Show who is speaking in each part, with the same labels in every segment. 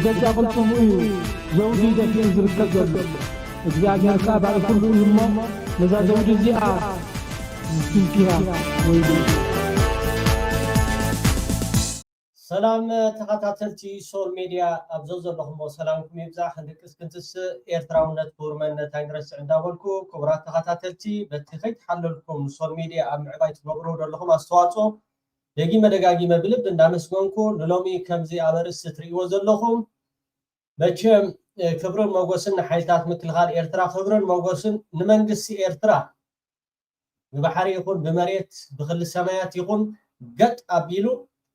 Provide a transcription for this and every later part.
Speaker 1: بدك قلتم زوجي دفين زركت زلو እግዚአብሔር ካባይ ሁሉ ይሞ ለዛዘው ዲዚአ ስንኪያ ወይ
Speaker 2: ሰላም ተከታተልቲ ሶል ሚዲያ አብዘው ዘለኹም ሰላምኩም ይብዛሕ እንድቅስ ክንትስ ኤርትራውነት ቡርመነት አንግረስ እንዳወልኩ ክብራት ተከታተልቲ በትኸይት ሓለልኩም ሶል ሚዲያ ኣብ ምዕባይ ትገብሩ ዘለኹም አስተዋጽኦ ደጋጊመ ብልብ እንዳመስገንኩ ንሎሚ ከምዚ አበርስ ትሪእዎ ዘለኹም መቼም ክብርን መጎስን ሓይልታት ምክልኻል ኤርትራ ክብርን መጎስን ንመንግስቲ ኤርትራ ብባሕሪ ይኹን ብመሬት ብክል ሰማያት ይኹን ገጥ አቢሉ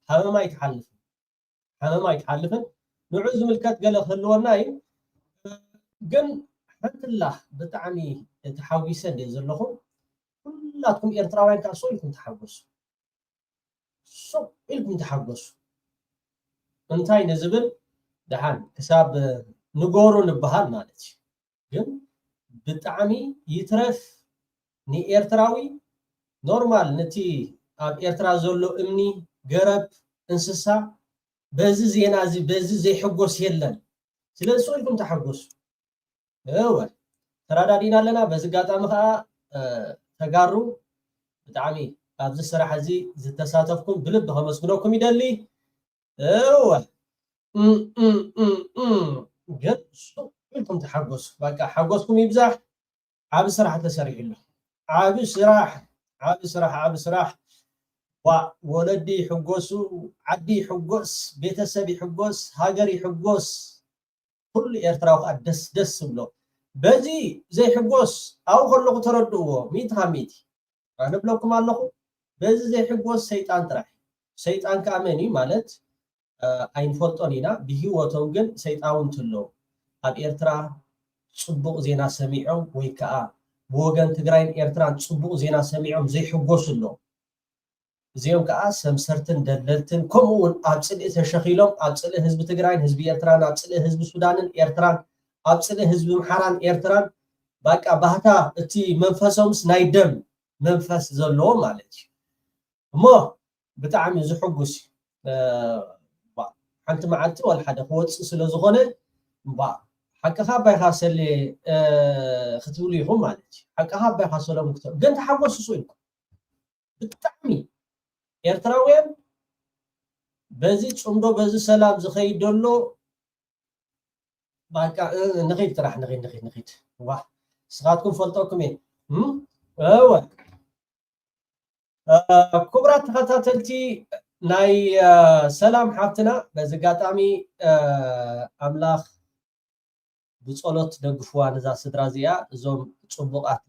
Speaker 2: ሃመማ ይትሓልፍን ንዑ ዝምልከት ገለ ክህልወና እዩ ግን ሓንትላህ ብጣዕሚ ተሓዊሰ እንደ ዘለኹም ኩላትኩም ኤርትራውያን ካሶ ኢልኩም ተሓጎሱ እንታይ ንዝብል ደሓን ክሳብ ንጎሩ ንበሃል ማለት ግን ብጣዕሚ ይትረፍ ንኤርትራዊ ኖርማል ነቲ ኣብ ኤርትራ ዘሎ እምኒ ገረብ እንስሳ በዚ ዜና እዚ በዚ ዘይሕጎስ የለን ስለዚ ኢልኩም ተሓጎሱ እወ ተራዳዲና ኣለና በዚ ጋጣሚ ከዓ ተጋሩ ብጣዕሚ ኣብዚ ስራሕ እዚ ዝተሳተፍኩም ብልቢ ከመስግነኩም ይደሊ እወ ግን ኢልኩም ተሓጎሱ በቃ ሓጎስኩም ይብዛሕ ዓብ ስራሕ ተሰሪሕሉ ዓብ ስራሕ ወለዲ ይሕጎሱ ዓዲ ይሕጎስ ቤተሰብ ይሕጎስ ሃገር ይሕጎስ ኩሉ ኤርትራዊ ከዓ ደስ ብሎ በዚ ዘይሕጎስ ኣብኡ ከለኹ ተረድእዎ ሚእቲ ካብ ሚእቲ ንብለኩም ኣለኹ በዚ ዘይሕጎስ ሰይጣን ጥራሕ ሰይጣን ከዓ መን እዩ ማለት ኣይንፈልጦን ኢና ብሂወቶም ግን ሰይጣውንቲ ኣለዉ ኣብ ኤርትራ ፅቡቕ ዜና ሰሚዖም ወይ ከዓ ብወገን ትግራይን ኤርትራን ፅቡቕ ዜና ሰሚዖም ዘይሕጎሱ ኣለዉ እዚኦም ከዓ ሰምሰርትን ደለልትን ከምኡውን ኣብ ፅልኢ ተሸኺሎም ኣብ ፅልኢ ህዝቢ ትግራይን ህዝቢ ኤርትራን ኣብ ፅልኢ ህዝቢ ሱዳንን ኤርትራን ኣብ ፅልኢ ህዝቢ ምሓራን ኤርትራን በቃ ባህታ እቲ መንፈሶምስ ናይ ደም መንፈስ ዘለዎ ማለት እዩ እሞ ብጣዕሚ ዝሕጉስ ሓንቲ መዓልቲ ወላ ሓደ ክወፅእ ስለ ዝኾነ ሓቅኻ ባይኻ ሰለ ክትብሉ ኢኹም ማለት እዩ ሓቅኻ ባይኻ ሰሎም ክተብ ግን ተሓጎሱ ኢልኩም ብጣዕሚ ኤርትራውያን በዚ ፅምዶ በዚ ሰላም ዝኸይድ ዘሎ በቃ ንኸይድ ጥራሕ ንኸይድ ዋ ስኻትኩም ፈልጠኩም እየ እወ ክቡራት ተኸታተልቲ ናይ ሰላም ሓፍትና በዚ ጋጣሚ ኣምላኽ ብጸሎት ደግፍዋ ነዛ ስድራ እዚኣ እዞም ፅቡቃት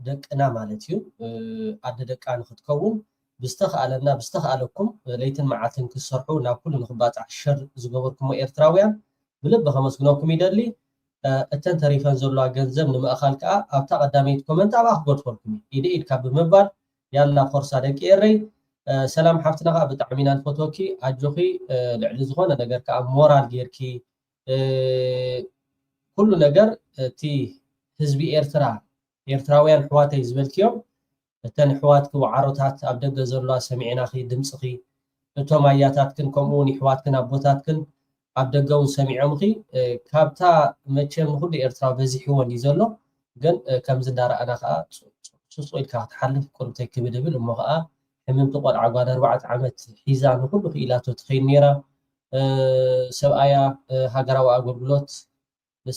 Speaker 2: ደቅና ማለት እዩ ኣደ ደቃ ንክትከውን ብዝተኽኣለና ብዝተኽኣለኩም ለይትን መዓልትን ክሰርሑ ናብ ኩሉ ንክባፃዕ ሸር ዝገበርኩሞ ኤርትራውያን ብልቢ ከመስግነኩም ይደሊ እተን ተሪፈን ዘለዋ ገንዘብ ንምእኻል ከዓ ኣብታ ቀዳመይቲ ኮመንት ኣብኣ ክገድፈልኩም ኢደ ኢድካ ብምባል ያላ ኮርሳ ደቂ ኤረይ ሰላም ሓፍትና ከዓ ብጣዕሚ ኢና ንፈትወኪ ኣጆኺ ልዕሊ ዝኾነ ነገር ከዓ ሞራል ጌርኪ ኩሉ ነገር እቲ ህዝቢ ኤርትራውያን ሕዋተይ ዝበልክዮም እተን ሕዋትኪ ወዓሮታት ኣብ ደገ ዘለዋ ሰሚዕናኺ ድምፅኺ እቶም ኣያታትክን ከምኡውን ሕዋትክን ኣቦታትክን ኣብ ደገ እውን ሰሚዖምኺ ካብታ መቸም ንኩሉ ኤርትራዊ በዚሕዎን እዩ ዘሎ ግን ከምዚ እንዳረኣና ከዓ ሱሱ ኢልካ ክትሓልፍ ቁርብተይ ክብድብል እሞ ከዓ ሕምምቲ ቆልዓ ጓል 4 ዓመት ሒዛ ንኩሉ ክኢላቶ ትኸይድ ነይራ ሰብኣያ ሃገራዊ ኣገልግሎት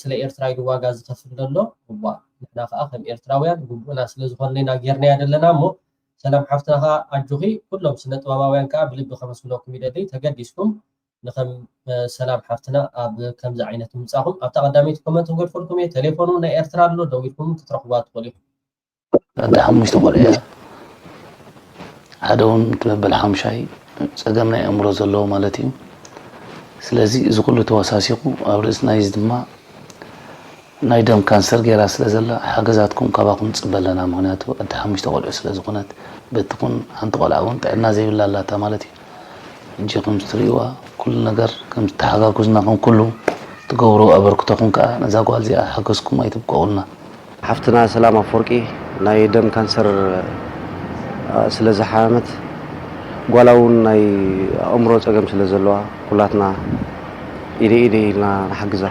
Speaker 2: ስለ ኤርትራ ኢሉ ዋጋ ዝከፍል ዘሎ እዋ ንሕና ከዓ ከም ኤርትራውያን ግቡእና ስለ ዝኾነ ኢና ጌርና ያደለና እሞ ሰላም ሓፍትና ከዓ ኣጆኺ ኩሎም ስነ ጥበባውያን ከዓ ብልቢ ከመስግነኩም ይደለይ ተገዲስኩም ንከም ሰላም ሓፍትና ኣብ ከምዚ ዓይነት ምምፃኹም ኣብታ ቀዳመይቲ ኮመንት ንገድፈልኩም እየ ቴሌፎኑ ናይ ኤርትራ ኣሎ ደው ኢልኩም ክትረኽብዋ ትኽእሉ ኢኹም
Speaker 3: እንደ ሓሙሽተ ቆልዑ ሓደ እውን ትበበል ሓምሻይ ፀገም ናይ ኣእምሮ ዘለዎ ማለት እዩ ስለዚ እዚ ኩሉ ተወሳሲኹ ኣብ ርእስና እዩ ድማ ናይ ደም ካንሰር ጌራ ስለ ዘላ ሓገዛትኩም ካባኹም ፅበለና ምክንያቱ እንደ ሓሙሽተ ቆልዑ ስለ ዝኾነት በትኩን ሓንቲ ቆልዓ እውን ጥዕና ዘይብላ ኣላታ ማለት እዩ እንጂ ከም ትሪእዋ ኩሉ ነገር ከም ተሓጋግዝናኹም ኩሉ ትገብሩ ኣበርክቶኹም ከዓ ነዛ ጓል እዚኣ ሓገዝኩም ኣይትብቀቑልና
Speaker 4: ሓፍትና ሰላም ኣፈወርቂ ናይ ደም ካንሰር ስለ ዝሓመት ጓላ እውን ናይ ኣእምሮ ፀገም ስለ ዘለዋ ኩላትና إيدي لا نحجزه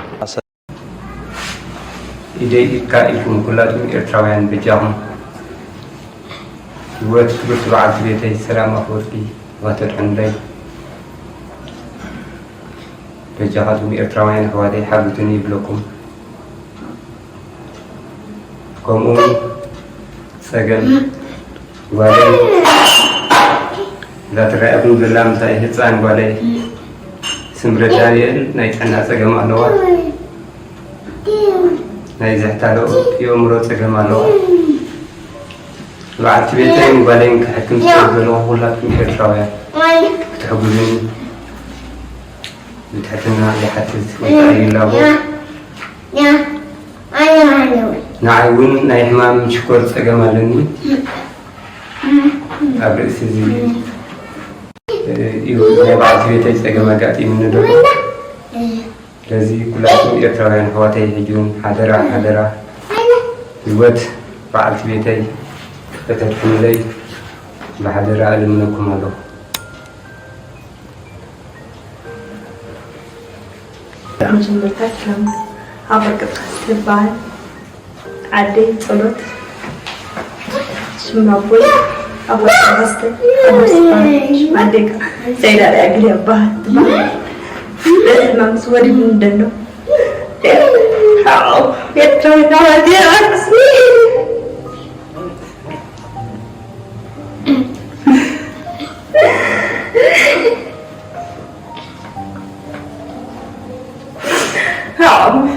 Speaker 5: إيدي كائكم كلاتهم إرتراويان بجاهم وتبرت بعد بيتي السلام أفورتي وتدعندي بجاهاتهم إرتراويان حوالي حابتني بلكم كمون سجل والي لا ترى ابن بالله متى هتسان والي سمر دانيال نايت أنا سجم علوه نايت زحتالو يوم رو سجم علوه بعد بيتي موبايلين كحكم تقبلوه ولا كميرتراويا تحبوني بتحتنا لحتى وتعي الله نعيون نايحمام شكر سجم علني أبرز زي يقول بعد بيتي سجم قاتي من دول لذي كلاتهم إرتراويان حواتي يجون حدرا الوقت بعد بيتي فتحكم لي بحضر علم منكم الله
Speaker 6: مجمل تسلم عبرك تخسبان عدي صلوت شم ربوي أبوي تغسل أبوي سبان عديك سيدة رأيقلي أباه تبا لازم أمسوري من دنو يتروي نوادي أكسي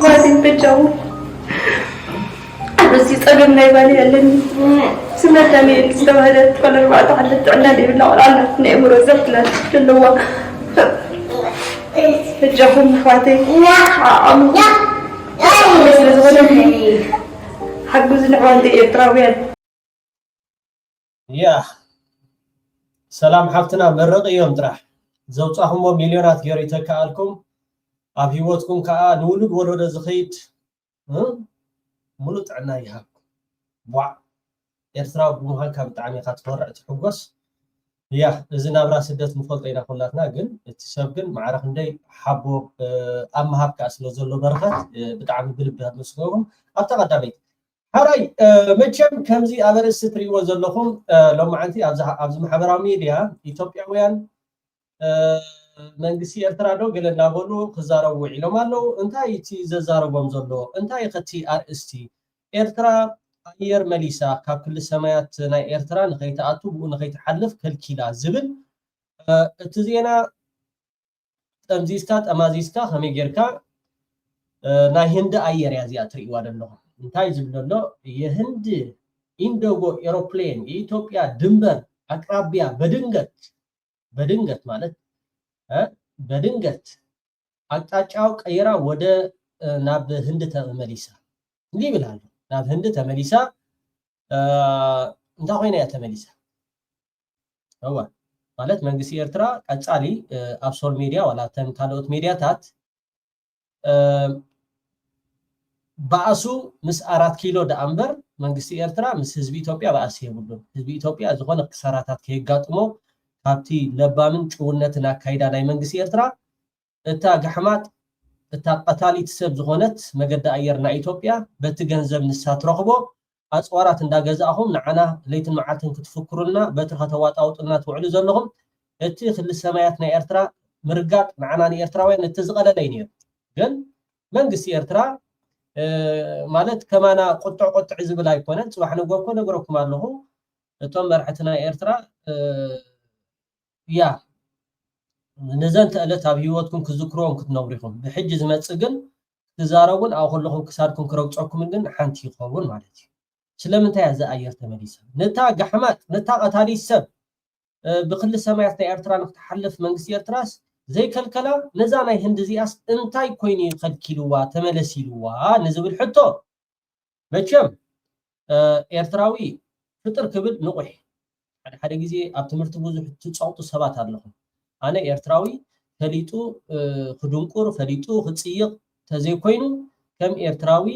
Speaker 6: فاتن بجاو بس يتقدم نايبالي يلني سمعتني استوهدت ولا ربعت حدث عنادي بالله ولا عناد نأمر وزفت لها جلوة بجاهم فاتن بس لزغلني حقو زنعوان دي إطراويان
Speaker 2: يا سلام حفتنا مرق يوم طرح زوصاهم مليونات غير يتكالكم ኣብ ህይወትኩም ከዓ ንውሉድ ወለዶ ዝኸይድ ሙሉእ ጥዕና ይሃብኩም ዋ ኤርትራዊ ብምዃንካ ብጣዕሚ ኢኻ ትፈርዕ ትሕጎስ ያ እዚ ናብራ ስደት ንፈልጦ ኢና ኩላትና ግን እቲ ሰብ ግን ማዕረ ክንደይ ሓቦ ኣብ ምሃብካ ስለ ዘሎ በረኸት ብጣዕሚ ብልቢ መስገኩም ኣብታ ቀዳመይቲ ሓራይ መቸም ከምዚ ኣብ ርእሲ ትሪእዎ ዘለኹም ሎማዓንቲ ኣብዚ ማሕበራዊ ሚድያ ኢትዮጵያውያን መንግስቲ ኤርትራ ዶ ገለ እናበሉ ክዛረቡ ኢሎም ኣለው እንታይ እቲ ዘዛረቦም ዘሎ እንታይ ከቲ ኣርእስቲ ኤርትራ ኣየር መሊሳ ካብ ክልል ሰማያት ናይ ኤርትራ ንኸይተኣቱ ብኡ ንኸይተሓልፍ ከልኪላ ዝብል እቲ ዜና ጠምዚዝካ ጠማዚዝካ ከመይ ጌርካ ናይ ህንዲ ኣየር እያ እዚኣ ትሪእዋ ዘለኹም እንታይ ዝብል ኣሎ የህንድ ኢንዶጎ ኤሮፕሌን የኢትዮጵያ ድንበር አቅራቢያ በድንገት ማለት በድንገት አቅጣጫው ቀይራ ወደ ናብ ህንድ ተመሊሳ እንዲህ ብላሉ ናብ ህንድ ተመሊሳ እንታይ ኮይና ያ ተመሊሳ هو ማለት መንግስቲ ኤርትራ ቀጻሊ ኣብ ሶል ሚዲያ ወላ ተን ካልኦት ሚዲያታት ባእሱ ምስ 4 ኪሎ ዳእምበር መንግስቲ ኤርትራ ምስ ህዝቢ ኢትዮጵያ ባእሲ ይብሉ ህዝቢ ኢትዮጵያ ዝኾነ ክሰራታት ከይጋጥሞ ካብቲ ለባምን ጭውነትን አካይዳ ናይ መንግስቲ ኤርትራ እታ ገሕማት እታ ቀታሊት ሰብ ዝኾነት መገዲ ኣየር ናይ ኢትዮጵያ በቲ ገንዘብ ንሳት ረኽቦ ኣጽዋራት እንዳገዛእኹም ንዓና ለይትን መዓልትን ክትፍክሩና በቲ ከተዋጣውጥና ትውዕሉ ዘለኹም እቲ ክልል ሰማያት ናይ ኤርትራ ምርጋጥ ንዓና ንኤርትራውያን እቲ ዝቐለለ እዩ ነይሩ ግን መንግስቲ ኤርትራ ማለት ከማና ቁጥዕ ዝብል ኣይኮነን ጽባሕ ንጎኮ ነግረኩም ኣለኹ እቶም መርሕትና ኤርትራ ያ ነዘን ተእለት ኣብ ህይወትኩም ክዝክሮም ክትነብሪኹም ብሕጂ ዝመጽእ ግን ትዛረቡን ኣብ ኩልኹም ክሳድኩም ክረግጾኩም ግን ሓንቲ ይኸውን ማለት እዩ ስለምንታይ እዛ ኣየር ተመሊሳ ነታ ገሕማት ነታ ቀታሊት ሰብ ብክልል ሰማያት ናይ ኤርትራ ንክትሓልፍ መንግስቲ ኤርትራስ ዘይከልከላ ነዛ ናይ ህንዲ እዚኣስ እንታይ ኮይኑ ይከልኪልዋ ተመለሲልዋ ንዝብል ሕቶ መቸም ኤርትራዊ ፍጥር ክብል ንቑሕ ሓደ ጊዜ ኣብ ትምህርቲ ብዙሕ ትጻውጡ ሰባት ኣለኹም ኣነ ኤርትራዊ ፈሊጡ ክድንቁር ፈሊጡ ክጽይቕ ተዘይኮይኑ ከም ኤርትራዊ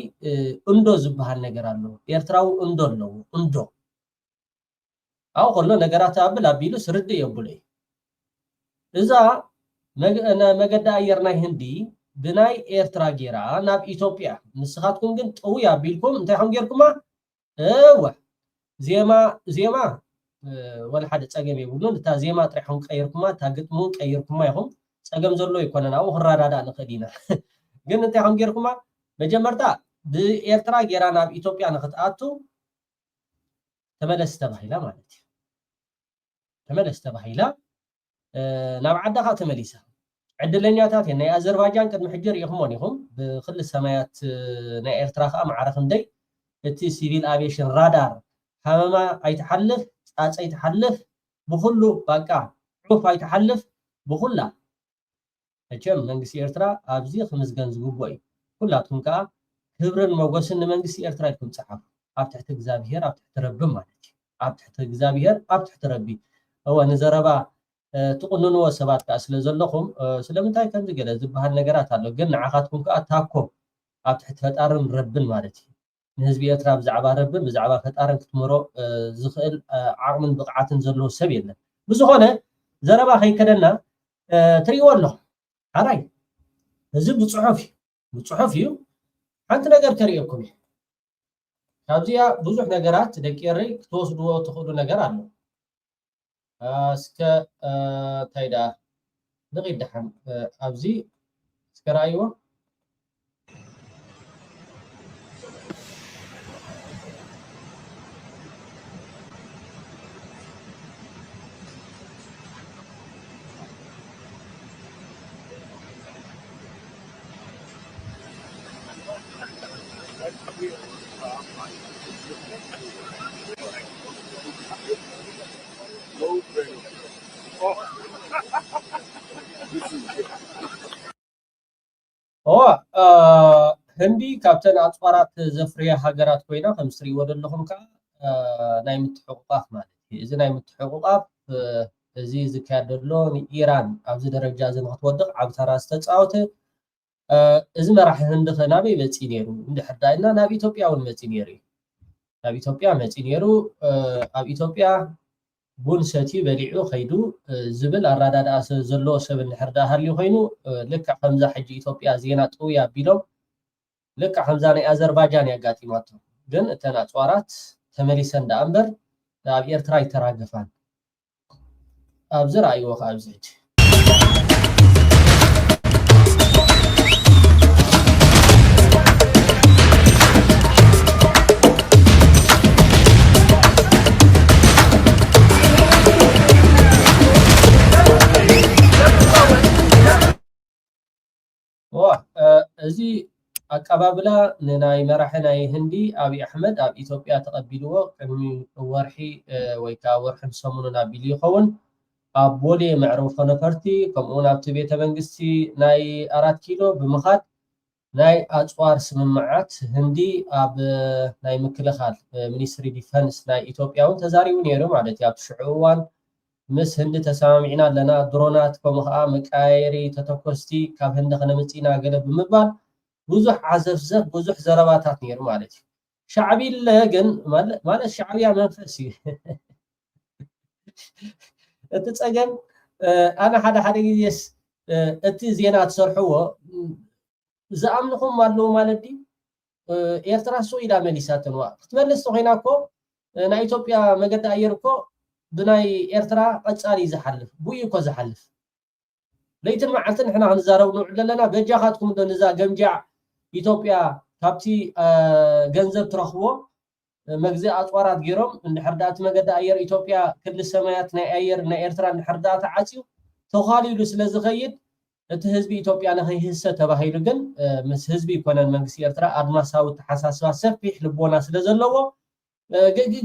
Speaker 2: እንዶ ዝበሃል ነገር ኣሎ ኤርትራዊ እንዶ ኣለዎ እንዶ ኣው ከሎ ነገራት ኣብል ኣቢሉ ስርድ የብሉ እዛ መገዲ ኣየር ናይ ህንዲ بناي إيرترا جيرا ناب إثيوبيا نسخاتكم جن طويا بيلكم أنت هم جيركما أوه زيما ولا حد تساقم يقولون تا زيما تريحون كأيركما تا قتمون كأيركما يهم تساقم زرلو يكوننا أو هرادا نخدينا جن أنت هم جيركما مجمرتا بإيرترا جيرا ناب إثيوبيا نخطأتو تملس تبهيلا مالتي تملس تبهيلا ناب عدها تمليسا عدلنياتات يعني أذربيجان قد محجر يهمونهم بخل السمايات نا إيرترا خا معرخ ندي التي سيفيل افيشن رادار حماما ايتحلف صاص ايتحلف بخلو باقا عوف ايتحلف بخلا اجم منግስት ኤርትራ ኣብዚ خمس ገንዝጉቦይ ኩላቱም ከ ክብርን መጎስን መንግስት ኤርትራ ይኩም ጽሓፍ ኣብ ትሕቲ እግዚአብሔር ኣብ ትሕቲ ረቢ ማለት ኣብ ትሕቲ እግዚአብሔር ኣብ ትሕቲ ረቢ هو نزربا تقننوا سبات كا ስለ ዘለኹም ስለምንታይ ከምዚ ገለ ዝበሃል ነገራት ኣሎ ግን ንዓኻትኩም ከ ኣታኮ ኣብ ትሕቲ ፈጣርን ረብን ማለት ንህዝቢ ኤርትራ ብዛዕባ ረብን ብዛዕባ ፈጣርን ክትመሮ ዝኽእል ዓቕምን ብቕዓትን ዘለዎ ሰብ የለን ብዝኾነ ዘረባ ከይከደና ትሪእዎ ኣለኹ ሓራይ እዚ ብፅሑፍ እዩ ሓንቲ ነገር ከሪአኩም እየ ካብዚኣ ብዙሕ ነገራት ደቂረይ ክትወስድዎ ትኽእሉ ነገር ኣሎ እስከ ታይዳ ንቂድሓን ኣብዚ እስከ ረኣይዎ هندي كابتن أطفارات زفرية هاجرات كوينا خمسري ودلهم كا نايم التحقوقات مالتي إذا نايم التحقوقات زي زكادلون إيران أبزي درجة زي ما توضق عبتها استتصاوته إذا ما راح هندخ نبي بتسينيرو عند حداينا نبي إثيوبيا والمتسينيري نبي إثيوبيا متسينيرو أب إثيوبيا بون ساتي بليعو خيدو زبل الراداد أس زلو سبن حردا هرلي خينو لك حمزة حج إثيوبيا زينات أويا بيلو لك حمزة أذربيجان يقاتي ماتو جن تنا توارات تمليسن دا أمبر أب إيرتراي تراجفان أبزر أيوة أبزج እዚ ኣቀባብላ ንናይ መራሕናይ ህንዲ ኣብይ ኣሕመድ ኣብ ኢትዮጵያ ተቐቢልዎ ቅድሚ ወርሒ ወይ ከዓ ወርሒ ሰሙኑን ኣቢሉ ይኸውን ኣብ ቦሌ መዕረፎ ነፈርቲ ከምኡውን ኣብቲ ቤተ መንግስቲ ናይ 4 ኪሎ ብምኻድ ናይ ኣፅዋር ስምምዓት ህንዲ ኣብ ናይ ምክልኻል ሚኒስትሪ ዲፈንስ ናይ ኢትዮጵያ እውን ተዛሪቡ ነይሩ ማለት እዩ ኣብቲ ሽዑ እዋን ምስ ህንዲ ተሰማሚዕና ኣለና ድሮናት ከምኡ ከዓ መቃየሪ ተተኮስቲ ካብ ህንዲ ከነምፂና ገለ ብምባል ብዙሕ ዓዘፍዘፍ ብዙሕ ዘረባታት ነይሩ ማለት እዩ ሻዕቢለ ግን ማለት ሻዕብያ መንፈስ እዩ እቲ ፀገም ኣነ ሓደ ግዜስ እቲ ዜና ትሰርሕዎ ዝኣምንኹም ኣለዎ ማለት ድዩ ኤርትራ ሱ ኢላ መሊሳትንዋ ክትመልስ ኮይና እኮ ናይ ኢትዮጵያ መገዲ ኣየር እኮ بناي إيرترا قصالي زحلف بوي كو زحلف ليتن معلتن احنا هنزارو نوع لنا بجاخاتكم دو نزا جمجع إثيوبيا كابتي ገንዘብ ትረኽቦ መግዛእ ኣፅዋራት ገይሮም እንድሕርዳት መገዲ ኣየር ኢትዮጵያ ክልል ሰማያት ናይ ኣየር ናይ ኤርትራ እንድሕርዳት ዓፅዩ ተኻሊሉ ስለ ዝኸይድ እቲ ህዝቢ ኢትዮጵያ ንኸይህሰ ተባሂሉ ግን ምስ ህዝቢ ይኮነን መንግስቲ ኤርትራ ኣድማሳዊ ተሓሳስባ ሰፊሕ ልቦና ስለ ዘለዎ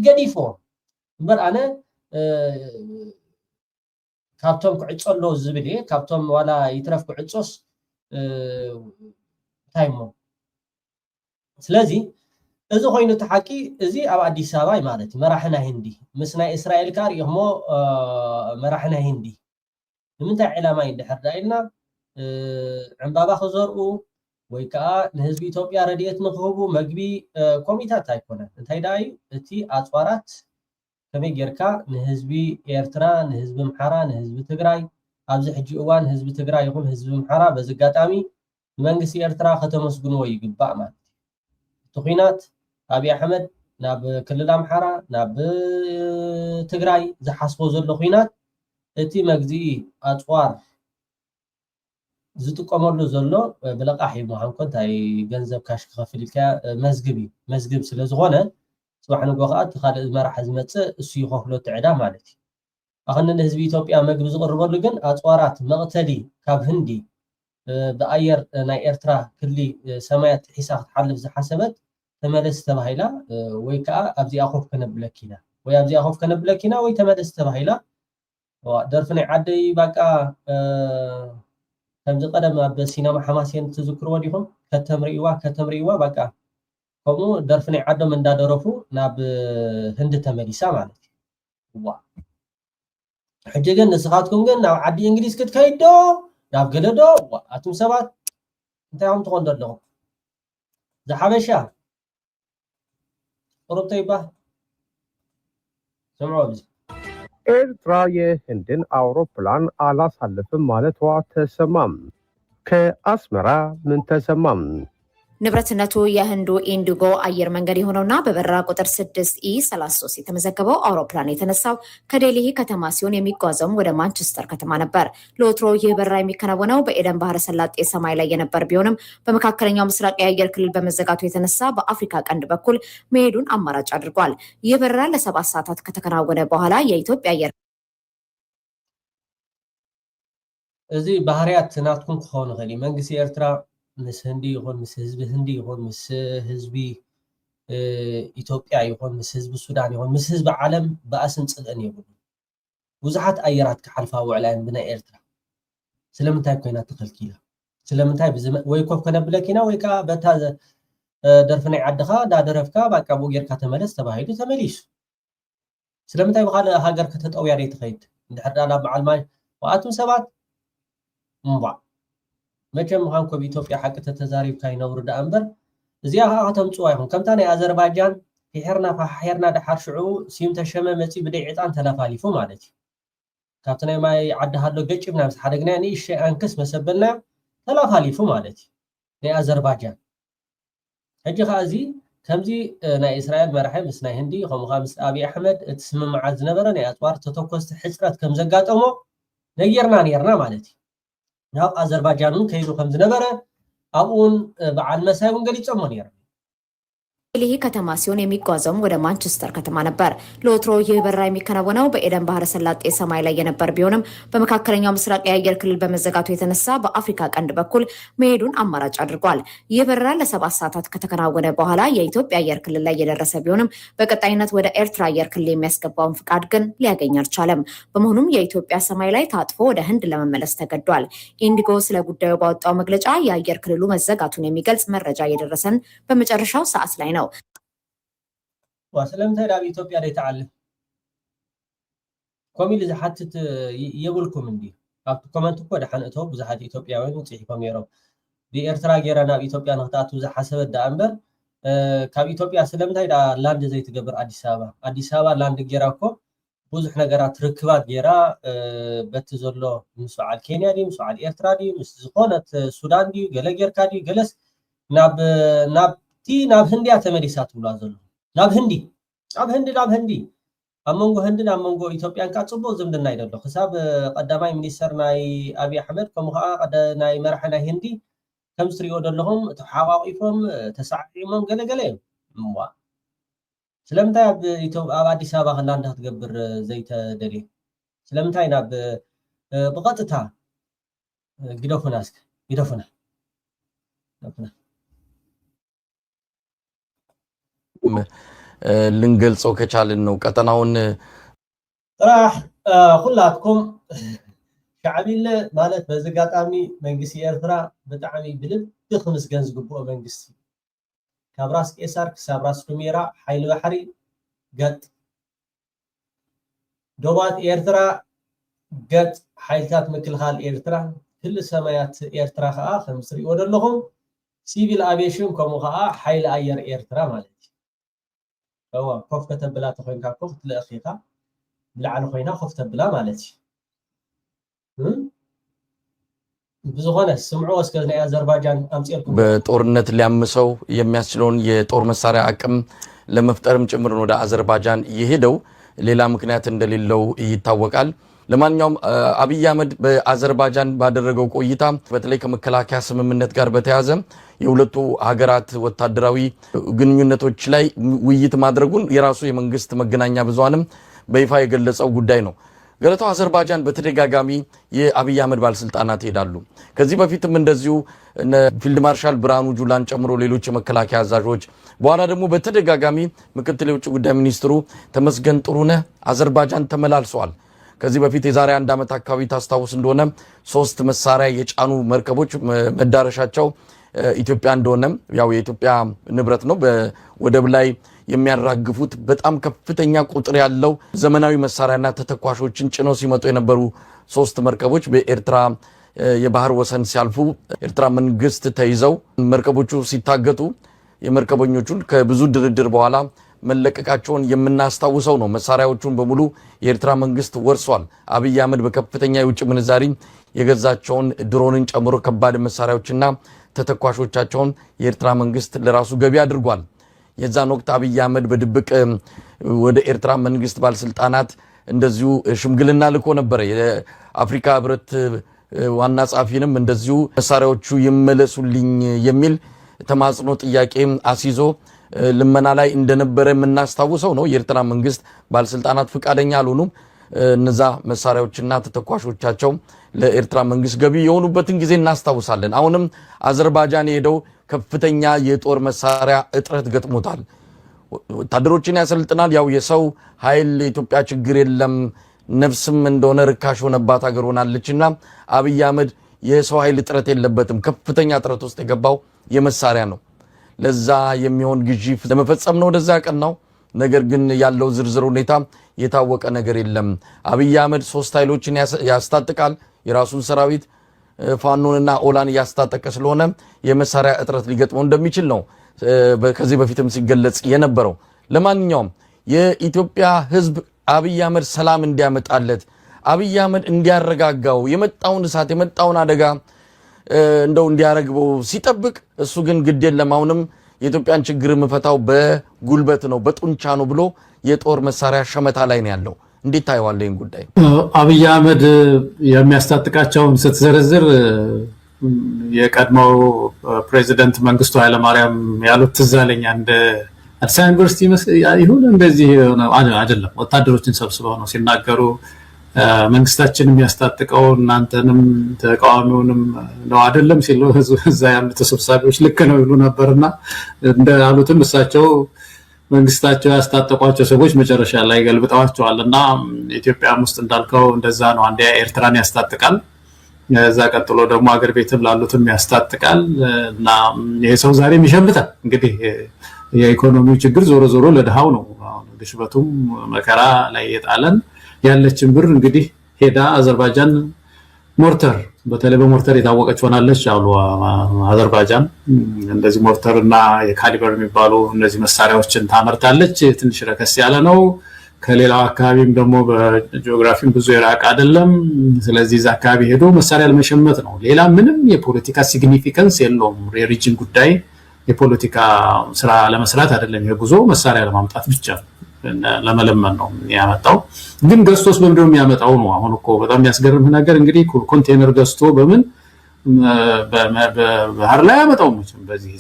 Speaker 2: ገዲፎ እምበር ኣነ ካብቶም ክዕፀሎ ዝብል እየ ካብቶም ዋላ ይትረፍ ክዕፆስ ታይሞ ስለዚ እዚ ኮይኑ ተሓቂ እዚ ኣብ ኣዲስ ኣበባ ማለት መራሕና ህንዲ ምስ ናይ እስራኤል ጋር ይህሞ መራሕና ህንዲ ንምንታይ ዕላማ ይድሕር ኢልና ዕምባባ ክዘርኡ ወይ ከዓ ንህዝቢ ኢትዮጵያ ረድኤት ንክህቡ መግቢ ኮሚታት ኣይኮነን እንታይ ዳይ እቲ ኣፅዋራት ከመይ ጌርካ ንህዝቢ ኤርትራ ንህዝቢ ምሓራ ንህዝቢ ትግራይ ኣብዚ ሕጂ እዋን ህዝቢ ትግራይ ይኹን ህዝቢ ምሓራ በዚ ኣጋጣሚ መንግስቲ ኤርትራ ከተመስግንዎ ይግባእ ማለት ትኹናት አብይ አሕመድ ናብ ክልል አምሓራ ናብ ትግራይ ዝሓስቦ ዘሎ ኩናት እቲ መግዚኢ ኣፅዋር ዝጥቀመሉ ዘሎ ብለቃሒ ምዃን ኮ እንታይ ገንዘብ ካሽ ክኸፍል ኢልካ መዝግብ ስለ ዝኾነ ጽባሕ ንጎ ከዓ እቲ ካልእ መራሒ ዝመፅእ እሱ ይኸፍሎ ትዕዳ ማለት እዩ ኣኸነ ንህዝቢ ኢትዮጵያ መግቢ ዝቕርበሉ ግን ኣፅዋራት መቕተሊ ካብ ህንዲ ብኣየር ናይ ኤርትራ ክሊ ሰማያት ሒሳ ክትሓልፍ ዝሓሰበት ተመለስ ተባሂላ ወይ ከዓ ኣብዚኣ ኮፍ ከነብለኪና ወይ ተመለስ ተባሂላ ደርፊ ናይ ዓደይ ባቃ ከምዚ ቀደም ኣብ ሲናማ ሓማስየን ትዝክርዎ ዲኹም ከተምሪእዋ ባቃ ከምኡ ደርፊ ናይ ዓዶም እንዳደረፉ ናብ ህንዲ ተመሊሳ ማለት እዩ ሕጂ ግን ንስኻትኩም ግን ናብ ዓዲ እንግሊዝ ክትከይድ ዶ ናብ ገለ ዶ ኣቱም ሰባት እንታይ ከም ትኾኑ ኣለኹም ዝሓበሻ ቁርብቶ ይባህ ስምዖ ብዚ
Speaker 7: ኤርትራ የህንድን አውሮፕላን አላሳልፍም ማለቷ ተሰማም። ከአስመራ ምን ተሰማም?
Speaker 8: ንብረትነቱ የህንዱ ኢንዲጎ አየር መንገድ የሆነውና በበረራ ቁጥር 6E33 የተመዘገበው አውሮፕላን የተነሳው ከዴልሂ ከተማ ሲሆን የሚጓዘውም ወደ ማንቸስተር ከተማ ነበር። ለወትሮ ይህ በረራ የሚከናወነው በኤደን ባህረ ሰላጤ ሰማይ ላይ የነበር ቢሆንም በመካከለኛው ምስራቅ የአየር ክልል በመዘጋቱ የተነሳ በአፍሪካ ቀንድ በኩል መሄዱን አማራጭ አድርጓል። ይህ በረራ ለ7 ሰዓታት ከተከናወነ በኋላ የኢትዮጵያ አየር
Speaker 2: እዚ ባህሪያት ናትኩም ክኾኑ ኸሊ መንግስቲ ኤርትራ ምስ ህንዲ ይኹን ምስ ህዝቢ ህንዲ ይኹን ምስ ህዝቢ ኢትዮጵያ ይኹን ምስ ህዝቢ ሱዳን ይኹን ምስ ህዝቢ ዓለም በኣስን ፅልእን የብሉ ብዙሓት ኣየራት ክሓልፋ ውዕላየን ብናይ ኤርትራ ስለምንታይ ኮይና ተኸልኪላ ስለምንታይ ወይ ኮፍ ከነብለኪና ወይ ከዓ በታ ደርፊ ናይ ዓድኻ ዳደረፍካ ባቃ ብኡ ጌርካ ተመለስ ተባሂሉ ተመሊሱ ስለምንታይ ብካልእ ሃገር ከተጠውያ ደይ ትኸይድ እንድሕር ዳ ናብ በዓል ማይ ወኣቱም ሰባት እምቧዕ መቸም ምዃን ኮብ ኢትዮጵያ ሓቂ ተተዛሪብካ ይነብሩ ዳ እምበር እዚኣ ከዓ ከተምፅዋ ይኹን ከምታ ናይ ኣዘርባይጃን ፊሕርና ድሓር ሽዑ ሲም ተሸመ መፂ ብደይ ዕጣን ተላፋሊፉ ማለት እዩ ካብቲ ናይ ማይ ዓዲ ሃሎ ገጭብና ምስ ሓደግና ንእሽተይ ኣንክስ መሰበልና ተላፋሊፉ ማለት እዩ ናይ ኣዘርባይጃን ሕጂ ከዓ እዚ ከምዚ ናይ እስራኤል መራሒ ምስ ናይ ህንዲ ከምኡ ከዓ ምስ አብይ አሕመድ እቲ ስምምዓት ዝነበረ ናይ ኣፅዋር ተተኮስቲ ሕፅረት ከም ዘጋጠሞ ነጌርና ማለት እዩ ናብ አዘርባይጃን ከይዱ ከም ዝነበረ አብኡን በዓል መሳይ እውን ገሊፆሞ ነይሩ
Speaker 8: ዴልሂ ከተማ ሲሆን የሚጓዘውም ወደ ማንቸስተር ከተማ ነበር። ለወትሮ ይህ በረራ የሚከናወነው በኤደን ባህረ ሰላጤ ሰማይ ላይ የነበር ቢሆንም በመካከለኛው ምስራቅ የአየር ክልል በመዘጋቱ የተነሳ በአፍሪካ ቀንድ በኩል መሄዱን አማራጭ አድርጓል። ይህ በረራ ለ7 ሰዓታት ከተከናወነ በኋላ የኢትዮጵያ አየር ክልል ላይ የደረሰ ቢሆንም በቀጣይነት ወደ ኤርትራ አየር ክልል የሚያስገባውን ፍቃድ ግን ሊያገኝ አልቻለም። በመሆኑም የኢትዮጵያ ሰማይ ላይ ታጥፎ ወደ ህንድ ለመመለስ ተገዷል። ኢንዲጎ ስለ ጉዳዩ ባወጣው መግለጫ የአየር ክልሉ መዘጋቱን የሚገልጽ መረጃ የደረሰን በመጨረሻው ሰዓት ላይ ነው።
Speaker 2: وسلمتها لاب إثيوبيا دي تعلم كومي اللي زحتت يقولكم عندي كومنت كود حنقتو بزحت إثيوبيا وين وتصيحكم يرو بإرترا جيرنا بإثيوبيا نقطعتو زح حسبت دا أمبر كاب إثيوبيا سلمتها دا لاند زي تقبر أديس أبابا لاند جيراكو بوزح نقرات ركبات جيرا بتزولو مسوع الكينيا دي مسوع الإرترا دي مسزقونة السودان دي جلا جيركا دي جلس ناب هندية تمريسات ولا زلو ናብ ህንዲ ኣብ መንጎ ህንድን ኣብ መንጎ ኢትዮጵያን ካ ፅቡቅ ዝምድና ይደሎ ክሳብ ቀዳማይ ሚኒስተር ናይ አብይ አሕመድ ከምኡ ከዓ ናይ መራሒ ናይ ህንዲ ከም ዝትሪኦ ዘለኹም ተሓቋቂፎም ተሳዒሞም ገለገለ እዮም ስለምንታይ ኣብ ኣዲስ ኣበባ ክላ እንዳትገብር ዘይተደልየ ስለምንታይ ናብ ብቐጥታ ግደፉና
Speaker 9: ልንገልጾ ከቻልን ነው ቀጠናውን
Speaker 2: ጥራሕ ኩላትኩም ሻዕቢለ ማለት በዝጋጣሚ መንግስቲ ኤርትራ ብጣዕሚ ብልቢ ክምስገን ዝግብኦ መንግስቲ ካብ ራስ ቄሳር ክሳብ ራስ ዱሜራ ሓይሊ ባሕሪ ገጥ ዶባት ኤርትራ ገጥ ሓይልታት ምክልኻል ኤርትራ ክል ሰማያት ኤርትራ ከዓ ከም ትሪእዎ ዘለኹም ሲቪል አቪዬሽን ከምኡ ከዓ ሓይሊ ኣየር ኤርትራ ማለት هو كوف كتبلا تخوين كوف تلاقيها بالعلى خوينا خوف تبلا مالتي ብዙሆነ ስምዑ እስከ አዘርባይጃን አምጽልኩም
Speaker 9: በጦርነት ሊያምሰው የሚያስችለውን የጦር መሳሪያ አቅም ለመፍጠርም ጭምር ወደ አዘርባይጃን የሄደው ሌላ ምክንያት እንደሌለው ይታወቃል። ለማንኛውም አብይ አህመድ በአዘርባይጃን ባደረገው ቆይታ በተለይ ከመከላከያ ስምምነት ጋር በተያያዘ የሁለቱ ሀገራት ወታደራዊ ግንኙነቶች ላይ ውይይት ማድረጉን የራሱ የመንግስት መገናኛ ብዙሃንም በይፋ የገለጸው ጉዳይ ነው። ገለታው አዘርባይጃን በተደጋጋሚ የአብይ አህመድ ባለስልጣናት ይሄዳሉ። ከዚህ በፊትም እንደዚሁ ፊልድ ማርሻል ብርሃኑ ጁላን ጨምሮ ሌሎች የመከላከያ አዛዦች በኋላ ደግሞ በተደጋጋሚ ምክትል የውጭ ጉዳይ ሚኒስትሩ ተመስገን ጥሩነህ አዘርባይጃን ተመላልሰዋል። ከዚህ በፊት የዛሬ 1 ዓመት አካባቢ ታስታውስ እንደሆነ 3 መሳሪያ የጫኑ መርከቦች መዳረሻቸው ኢትዮጵያ እንደሆነ ያው የኢትዮጵያ ንብረት ነው በወደብ ላይ የሚያራግፉት በጣም ከፍተኛ ቁጥር ያለው ዘመናዊ መሳሪያና ተተኳሾችን ጭነው ሲመጡ የነበሩ 3 መርከቦች በኤርትራ የባህር ወሰን ሲያልፉ ኤርትራ መንግስት ተይዘው መርከቦቹ ሲታገቱ የመርከበኞቹን ከብዙ ድርድር በኋላ መለቀቃቸውን የምናስታውሰው ነው። መሳሪያዎቹን በሙሉ የኤርትራ መንግስት ወርሷል። አብይ አህመድ በከፍተኛ የውጭ ምንዛሪ የገዛቸውን ድሮንን ጨምሮ ከባድ መሳሪያዎችና ተተኳሾቻቸውን የኤርትራ መንግስት ለራሱ ገቢ አድርጓል። የዛን ወቅት አብይ አህመድ በድብቅ ወደ ኤርትራ መንግስት ባለስልጣናት እንደዚሁ ሽምግልና ልኮ ነበር። የአፍሪካ ህብረት ዋና ጸሐፊንም እንደዚሁ መሳሪያዎቹ ይመለሱልኝ የሚል ተማጽኖ ጥያቄ አስይዞ ልመና ላይ እንደነበረ የምናስታውሰው ነው። የኤርትራ መንግስት ባለስልጣናት ፍቃደኛ አልሆኑም። እነዛ መሳሪያዎችና ተተኳሾቻቸው ለኤርትራ መንግስት ገቢ የሆኑበትን ጊዜ እናስታውሳለን። አሁንም አዘርባይጃን የሄደው ከፍተኛ የጦር መሳሪያ እጥረት ገጥሞታል። ወታደሮችን ያሰልጥናል። ያው የሰው ኃይል ኢትዮጵያ ችግር የለም ነፍስም እንደሆነ ርካሽ ሆነባት ሀገር ሆናለችና አብይ አህመድ የሰው ኃይል እጥረት የለበትም። ከፍተኛ እጥረት ውስጥ የገባው የመሳሪያ ነው። ለዛ የሚሆን ግዢ ለመፈጸም ነው ወደዛ ቀናው። ነገር ግን ያለው ዝርዝር ሁኔታ የታወቀ ነገር የለም። አብይ አህመድ 3 ኃይሎችን ያስታጥቃል። የራሱን ሰራዊት ፋኖንና ኦላን ያስታጠቀ ስለሆነ የመሳሪያ እጥረት ሊገጥመው እንደሚችል ነው ከዚህ በፊትም ሲገለጽ የነበረው። ለማንኛውም የኢትዮጵያ ህዝብ አብይ አህመድ ሰላም እንዲያመጣለት አብይ አህመድ እንዲያረጋጋው የመጣውን እሳት የመጣውን አደጋ እንደው እንዲያረግበው ሲጠብቅ እሱ ግን ግድ የለም አሁንም የኢትዮጵያን ችግር መፈታው በጉልበት ነው በጡንቻ ነው ብሎ የጦር መሳሪያ ሸመታ ላይ ነው ያለው። እንዴት ታየዋለህ ይህን ጉዳይ?
Speaker 10: አብይ አህመድ የሚያስታጥቃቸውን ስትዘረዝር የቀድሞው ፕሬዚደንት መንግስቱ ኃይለማርያም ያሉት ትዝ አለኝ። እንደ አዲስ አበባ ዩኒቨርሲቲ ይሁን እንደዚህ አይደለም ወታደሮችን ሰብስበው ነው ሲናገሩ መንግስታችን የሚያስታጥቀው እናንተንም ተቃዋሚውንም ነው አይደለም ሲሉ እዛ ያሉ ተሰብሳቢዎች ልክ ነው ይሉ ነበርና እንዳሉትም እሳቸው መንግስታቸው ያስታጠቋቸው ሰዎች መጨረሻ ላይ ገልብጠዋቸዋልና ኢትዮጵያ ውስጥ እንዳልከው እንደዛ ነው። አንዴ ኤርትራን ያስታጥቃል፣ እዛ ቀጥሎ ደግሞ አገር ቤትም ላሉትም ያስታጥቃል እና ይሄ ሰው ዛሬም ይሸምታል። እንግዲህ የኢኮኖሚው ችግር ዞሮ ዞሮ ለድሃው ነው። ግሽበቱም መከራ ላይ የጣለን ያለችን ብር እንግዲህ ሄዳ አዘርባይጃን ሞርተር በተለይ በሞርተር የታወቀች ሆናለች አሉ። አዘርባይጃን እንደዚህ ሞርተር እና የካሊበር የሚባሉ እነዚህ መሳሪያዎችን ታመርታለች። ትንሽ ረከስ ያለ ነው። ከሌላው አካባቢም ደግሞ በጂኦግራፊም ብዙ የራቀ አይደለም። ስለዚህ እዛ አካባቢ ሄዶ መሳሪያ ለመሸመት ነው። ሌላ ምንም የፖለቲካ ሲግኒፊካንስ የለውም። የሪጅን ጉዳይ የፖለቲካ ስራ ለመስራት አይደለም። የጉዞ መሳሪያ ለማምጣት ብቻ ለመለመን ነው ያመጣው። ግን ገዝቶስ በምንድነው የሚያመጣው ነው አሁን እኮ በጣም የሚያስገርም ነገር። እንግዲህ ኮንቴነር ገዝቶ በምን በባህር ላይ ያመጣው መቼም በዚህ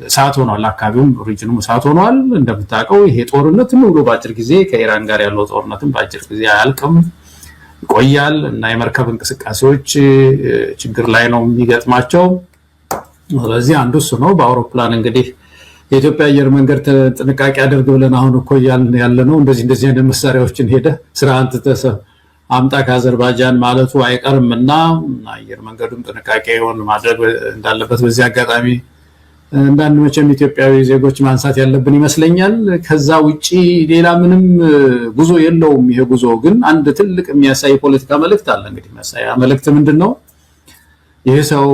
Speaker 10: ሰዓት ሆኗል። አካባቢውም ሪጅኑም ሰዓት ሆኗል። እንደምታውቀው ይሄ ጦርነት ሙሉ በአጭር ጊዜ ከኢራን ጋር ያለው ጦርነትም በአጭር ጊዜ አያልቅም፣ ይቆያል እና የመርከብ እንቅስቃሴዎች ችግር ላይ ነው የሚገጥማቸው። ስለዚህ አንዱ እሱ ነው። በአውሮፕላን እንግዲህ የኢትዮጵያ አየር መንገድ ጥንቃቄ አድርግ ብለን አሁን እኮ ያለ ነው እንደዚህ አይነት መሳሪያዎችን ሄደ ስራንት አምጣ ከአዘርባይጃን ማለቱ አይቀርምና አየር መንገዱም ጥንቃቄ ማድረግ እንዳለበት በዚህ አጋጣሚ እንዳንድ መቼም ኢትዮጵያዊ ዜጎች ማንሳት ያለብን ይመስለኛል። ከዛ ውጪ ሌላ ምንም ጉዞ የለውም። ይሄ ጉዞ ግን አንድ ትልቅ የሚያሳይ ፖለቲካ መልእክት አለ። እንግዲህ መሳያ መልእክት ምንድነው? ይሄ ሰው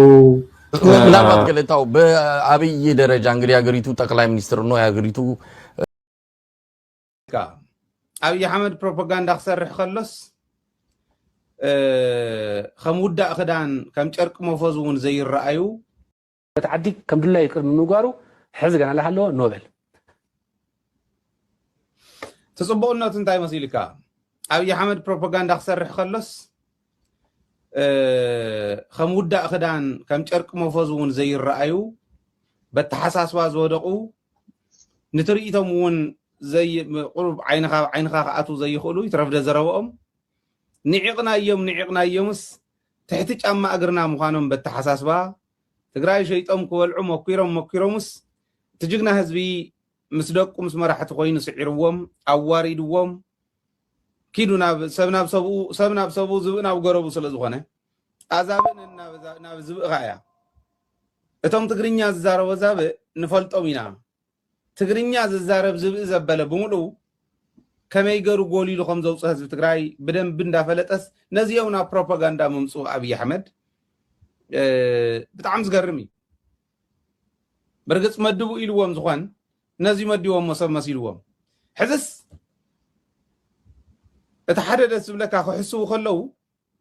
Speaker 9: ምናልባት ገለታው በአብይ ደረጃ እንግዲህ ሀገሪቱ ጠቅላይ ሚኒስትር ነው የሀገሪቱ
Speaker 11: አብይ አህመድ ፕሮፓጋንዳ ክሰርሕ ከሎስ خمودة أخدان كم شرق مفوزون زي الرأيو
Speaker 12: بتعدي كم دلله يكون من نجارو حزق أنا لحاله نوبل
Speaker 11: تصبوا تنتهي مسيلك أبي أحمد بروباغندا خسر خلص خمودة أخدان كم شرق مفوزون زي الرأيو بتحساس وازودقو نتريتهم ون زي قرب عينها أتو زي خلو يترفد زروهم نعقنا يومس تحتج أما أجرنا مخانم بتحساس با تقرأي شيء أم كولعو مكيرمس تجينا هزبي مسدق مسمرحة خوين سعيروهم أواردوهم كيدو سبنا بسبو زبنا وقربو سلزخانه أزابن نابزب غايا أتوم تقرينيا زارو وزاب نفلت أمينا تقرينيا زارب زبالة بمولو كما يقروا قولي لهم زوج هذا تقرأي بدن بندا فلتس نزيونا بروباغندا ممسوح أبي أحمد بتعمز قرمي برقص مدبو إلوهم زخان نزي مديوهم مصاب مسيلوهم حزس اتحدد اسبلك اخو حسو خلو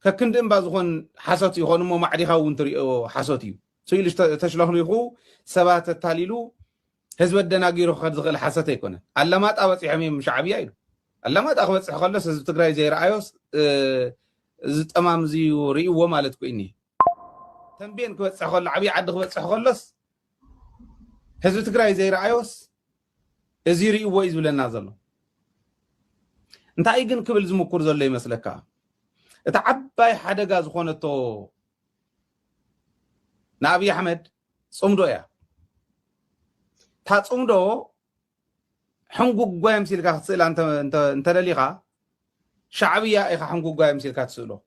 Speaker 11: ككندن بازخون حسوتي يخون مو معدي خاون تريو حسوتي سويلش تشلخنو يخو سبات التاليلو حزب الدناغيرو خد زغل حسته يكون علامات ابصي حميم شعبيه ايدو علامات اخو بصح خلص حزب تግራይ زي رأيوس زطمام زيو ريو مالتكو اني تنبين كبصح خل عبي عد كبصح خلص حزب تግራይ زي رأيوس ازي ريو يزبلنا زلو انت ايغن كبل زمكور زله يمسلكا اتا عباي حدغا زخونتو نابي احمد صمدو يا تا صمدو حنقو غايم سيلكا تسال انت دليقا شعبيه اي حنقو غايم سيلكا تسالو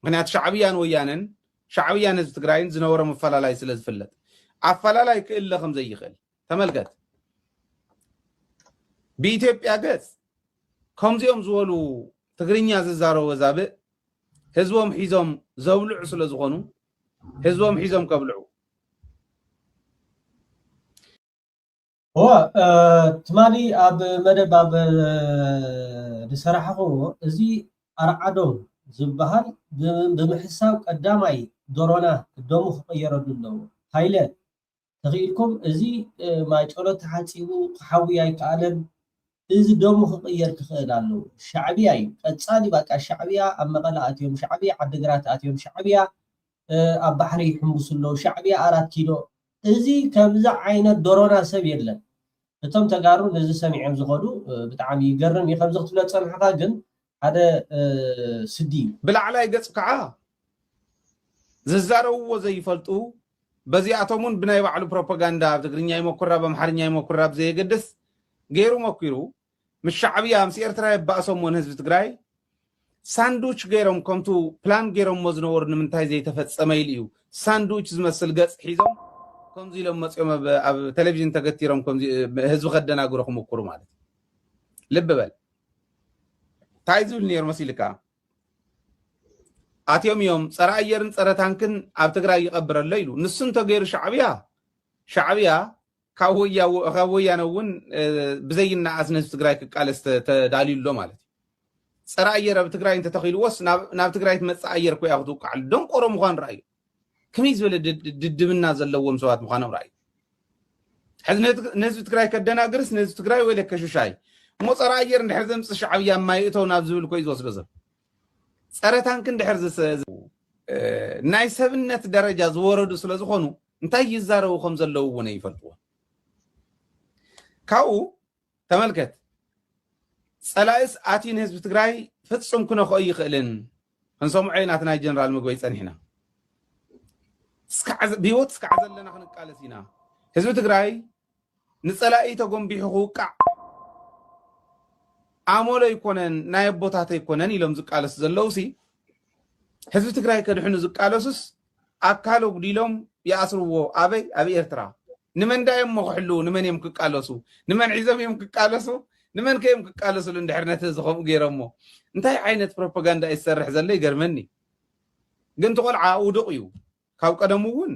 Speaker 11: منات شعبيان ويانن شعبيان حزب تግራይን ዝነበረ መፈላላይ ስለ ዝፍለጥ አፈላላይ ክእለኸም ዘይኽእል ተመልከት በኢትዮጵያ ገጽ ከምዚኦም ዝበሉ ትግርኛ ዝዛረቡ ወዛብእ ህዝቦም ሒዞም ዘብልዑ ስለ ዝኾኑ ህዝቦም ሒዞም ከብልዑ
Speaker 2: هو تمالي اب مدب اب لسرحه ازي ارعدهم زبهال بمحساب قداماي دورونا دومو خيرودلو هايله تغيلكم ازي ما يقولوا تحاصيبو حاوياي كعلم ازي دومو خير كخدالو شعبياي قصالي باقا شعبيا امقلاتيوم شعبيا عدغرات اتيوم شعبيا اب بحري حمصلو شعبيا 4 كيلو ازي كمزع عينت دورونا سب يلن እቶም ተጋሩ ነዚ ሰሚዖም ዝኸዱ ብጣዕሚ ይገርም ይኸም ዝኽትለ ፀንሐኻ ግን ሓደ ስዲ
Speaker 11: ብላዕላይ ገጽ ከዓ ዝዛረብዎ ዘይፈልጡ በዚኣቶምን ብናይ ባዕሉ ፕሮፓጋንዳ ብትግርኛ ይሞክራ በአምሓርኛ ይሞክራ ብዘየገድስ ገይሩ ሞኪሩ ምስ ሻዕብያ ምስ ኤርትራ የባእሶምዎን ህዝቢ ትግራይ ሳንዱች ገይሮም ከምቱ ፕላን ገይሮም ዝነበሩ ንምንታይ ዘይተፈፀመ ኢሉ እዩ ሳንዱች ዝመስል ገጽ ሒዞም كم زي لما تسمع بالتلفزيون تقتيرهم كم زي هزو خدنا أقولهم مكرو مالك لببل تايزول نير مسيلكا أتيوم يوم صار أيرن صار تانكن أبتقرأ يقبر الليل نسون تغير شعبية كاويا نون بزين الناس نستقرأ كالست تداليل لو مالك صار أير أبتقرأ أنت تخيل وس نابتقرأ تمس أير كوي أخذوك على دون قرم غان رأي كميز ولا ددمنا زلوهم سوات مخانم راي حز ناس تግራይ كدناغرس ناس تግራይ ولا كشوشاي مو صرا اير ندحر زمص شعبيا ما يتو ناب زبل كوي زوسبزب صرتان كن دحر زس ناي سبنت درجه زوردو سلازخونو انتي يزارو خم زلو ونه يفلطو كاو تملكت صلايس اتين حزب تግራይ ፍጹም ኩነ ኸይ ይኽእልን እንሶም ዓይናትና ጀነራል ምግበይ ጸኒሕና بيوت سكعز لنا خن قالسينا حزب تግራይ نصلاي تغنبيحو قع عمله يكونن ناي بوتات يكونن يلم زقالس زلوسي حزب تግራይ كدحنو زقالسس اكالو بديلوم ياسرو ابي ارترا نمن دايم مخحلو نمن يم كقالسو نمن عزم يم كقالسو نمن كيم كقالسو لندحرنت زخم غيرمو انتي عينت بروباغندا يسرح زلي يغرمني ግን ተቆልዓ ውድቕዩ ካብ ቀደም እውን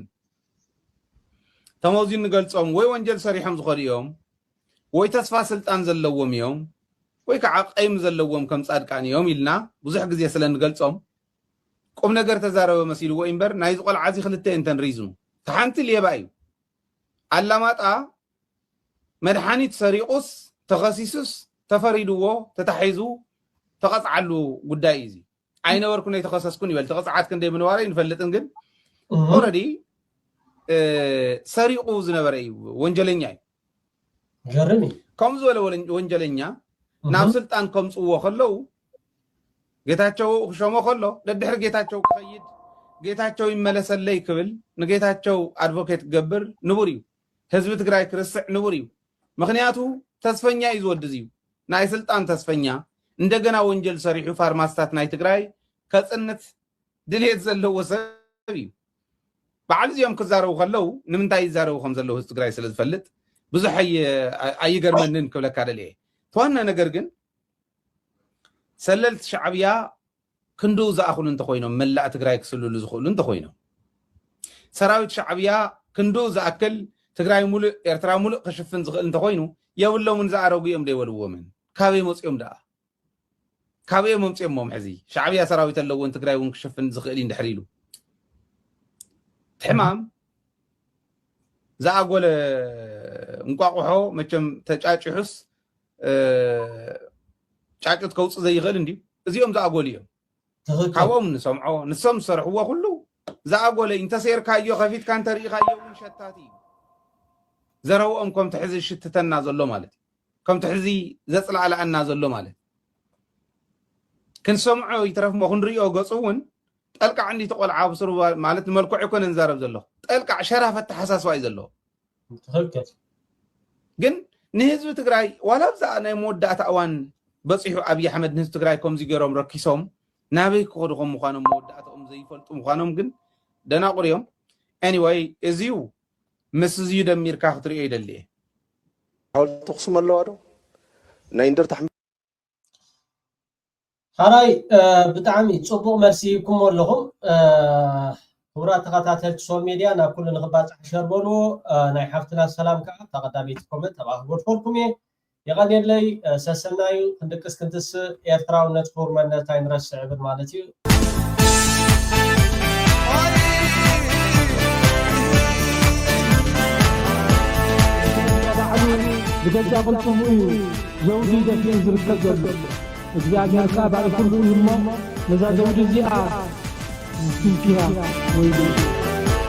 Speaker 11: ተመውዚን ንገልጾም ወይ ወንጀል ሰሪሖም ዝኸዲዮም ወይ ተስፋ ስልጣን ዘለዎም እዮም ወይ ከዓ ቀይም ዘለዎም ከም ጻድቃን እዮም ኢልና ብዙሕ ግዜ ስለ ንገልጾም قم نجر تزارب مسيل وإنبر نايز قل عزي خلتين تنريزنو تحنت اللي بايو علامات مدحانيت سريقوس تخصيصوس تفريدوه تتحيزو تقطعلو قداي زي عين وركن يتخصصكون يبل تقطعات كن دي منواري نفلتن جن اوريدي سريقو زنبري وانجلنيا
Speaker 2: جرمي
Speaker 11: كم زول وانجلنيا ناب سلطان كم صوو خلو ጌታቸው ሾሞ خሎ ለድሕር ጌታቸው ከይድ ጌታቸው ይመለሰለይ ክብል ንጌታቸው አድቮኬት ገብር ንቡሪው ህዝብ ትግራይ ክርስዕ ንቡሪው ምክንያቱ ተስፈኛ ይዝወድዚው ናይ ስልጣን ተስፈኛ እንደገና ወንጀል ሰሪሑ ፋርማስታት ናይ ትግራይ ከጽነት ድልየት ዘለዎ ሰብ በዓል ዚኦም ክዛረቡ ከለው ንምንታይ ይዛረቡ ከም ዘለዎ ህዝብ ትግራይ ስለዝፈልጥ ብዙሕ ኣይገርመንን ክብለካ ደልየ ተዋና ነገር ግን سللت شعبيا كندو زاخون انت خوينو ملا تግራይ ክስልሉ ዝኽእሉ እንተ ኮይኖም ሰራዊት شعبيا كندو زاكل تግራይ ሙሉእ ኤርትራ ሙሉእ ክሽፍን ዝኽእል እንተ ኮይኑ የብሎምን ዝኣረጉ እዮም ደይወልዎምን ካበይ መጽኦም ዳ ካበይ መጽኦም ሕዚ شعبيا ሰራዊት ኣለዎ ትግራይ ውን ክሽፍን ዝኽእል እንድሕር ኢሉ ተማም زاغول እንቋቁሖ መቸም ተጫጭሑስ ጫጭት ከውጽ ዘይኽእል እንዲ እዚኦም ዝኣጎል እዮም ካብኦም ንሰምዖ ንሶም ዝሰርሕዎ ኩሉ ዝኣጎለ እንተ ሰይርካዮ ከፊትካ እንተ ርኢኻዮ ውን ሸታት እዩ ዘረብኦም ከምቲ ሕዚ ሽትተና ዘሎ ማለት ከምቲ ሕዚ ዘፅላዕላአና ዘሎ ማለት ክንሰምዖ ይትረፍሞ ክንሪኦ ገፁ ውን ጠልቃዕ እንዲ ተቆልዓ ብስሩ ማለት ንመልክዑ ይኮነ ንዛረብ ዘሎ ጠልቃዕ ሸራፈት ተሓሳስባ እዩ ዘሎ ግን ንህዝቢ ትግራይ ዋላ ብዛ ናይ መወዳእታ እዋን በፂሑ ኣብይ ኣሕመድ ንህዝቢ ትግራይ ከምዚ ገይሮም ረኪሶም ናበይ ክኸዱ ከም ምዃኖም መወዳእታኦም ዘይፈልጡ ምዃኖም ግን ደናቑር እዮም ኤኒዌይ እዚዩ ምስ እዚዩ ደሚርካ ክትሪኦ ይደልየ
Speaker 13: ሓወልቲ ኣኽሱም ኣለዋ ዶ ናይ እንደርታ
Speaker 2: ሓራይ ብጣዕሚ ፅቡቕ መልሲ ይኩም ኣለኹም ክቡራት ተኸታተልቲ ሶል ሚድያ ናብ ኩሉ ንኽባፅሕ ሸር በልዎ ናይ ሓፍትና ሰላም ከዓ ተቐዳሚት ኮመንት ኣብ ኣኽበርፈልኩም እየ يغني سسنايو خندقس كنتس ኤርትራውነት ፎርማነት አይንረስዕ ብል ማለት እዩ
Speaker 1: بجد قلتم زوجي دفين زركب ዘሎ እግዚአብሔር ካብ ባለ ሁሉ ይሞ ነዛ ዘውዲ እዚኣ ትንኪያ ወይ